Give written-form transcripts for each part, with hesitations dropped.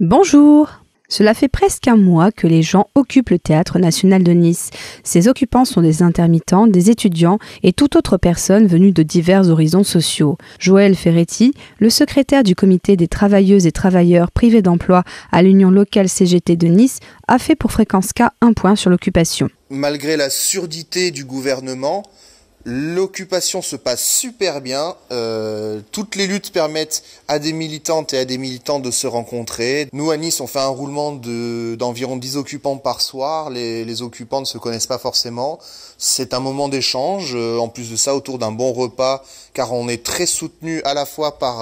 Bonjour! Cela fait presque un mois que les gens occupent le Théâtre national de Nice. Ces occupants sont des intermittents, des étudiants et toute autre personne venue de divers horizons sociaux. Joël Ferretti, le secrétaire du comité des travailleuses et travailleurs privés d'emploi à l'Union locale CGT de Nice, a fait pour Fréquence K un point sur l'occupation. Malgré la surdité du gouvernement, l'occupation se passe super bien. Toutes les luttes permettent à des militantes et à des militants de se rencontrer. Nous, à Nice, on fait un roulement d'environ 10 occupants par soir. Les occupants ne se connaissent pas forcément. C'est un moment d'échange, en plus de ça, autour d'un bon repas, car on est très soutenu à la fois par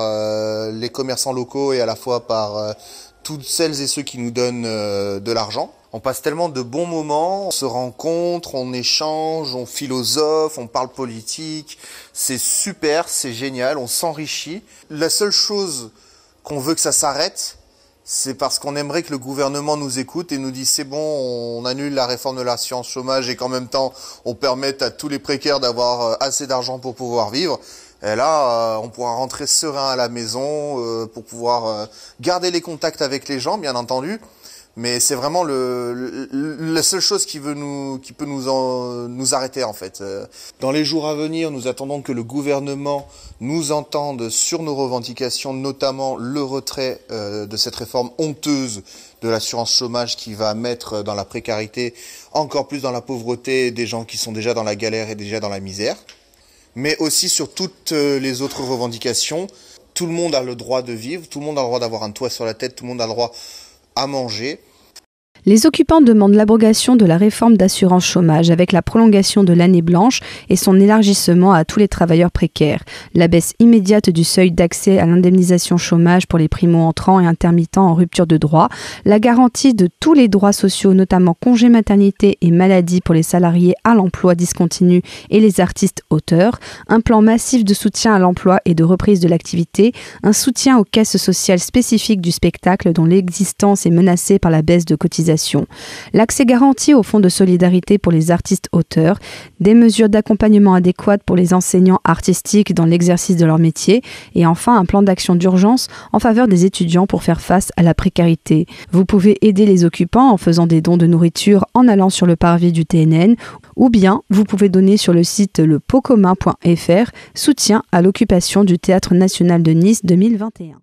les commerçants locaux et à la fois par toutes celles et ceux qui nous donnent de l'argent. On passe tellement de bons moments, on se rencontre, on échange, on philosophe, on parle politique. C'est super, c'est génial, on s'enrichit. La seule chose qu'on veut que ça s'arrête, c'est parce qu'on aimerait que le gouvernement nous écoute et nous dise c'est bon, on annule la réforme de l'assurance chômage et qu'en même temps on permette à tous les précaires d'avoir assez d'argent pour pouvoir vivre. Et là, on pourra rentrer serein à la maison pour pouvoir garder les contacts avec les gens, bien entendu. Mais c'est vraiment la seule chose qui peut nous arrêter en fait. Dans les jours à venir, nous attendons que le gouvernement nous entende sur nos revendications, notamment le retrait de cette réforme honteuse de l'assurance chômage qui va mettre dans la précarité, encore plus dans la pauvreté, des gens qui sont déjà dans la galère et déjà dans la misère. Mais aussi sur toutes les autres revendications. Tout le monde a le droit de vivre, tout le monde a le droit d'avoir un toit sur la tête, tout le monde a le droit à manger. Les occupants demandent l'abrogation de la réforme d'assurance chômage avec la prolongation de l'année blanche et son élargissement à tous les travailleurs précaires, la baisse immédiate du seuil d'accès à l'indemnisation chômage pour les primo-entrants et intermittents en rupture de droit, la garantie de tous les droits sociaux, notamment congé maternité et maladie pour les salariés à l'emploi discontinu et les artistes auteurs, un plan massif de soutien à l'emploi et de reprise de l'activité, un soutien aux caisses sociales spécifiques du spectacle dont l'existence est menacée par la baisse de cotisations, l'accès garanti au fonds de solidarité pour les artistes auteurs, des mesures d'accompagnement adéquates pour les enseignants artistiques dans l'exercice de leur métier et enfin un plan d'action d'urgence en faveur des étudiants pour faire face à la précarité. Vous pouvez aider les occupants en faisant des dons de nourriture en allant sur le parvis du TNN ou bien vous pouvez donner sur le site lepotcommun.fr soutien à l'occupation du Théâtre national de Nice 2021.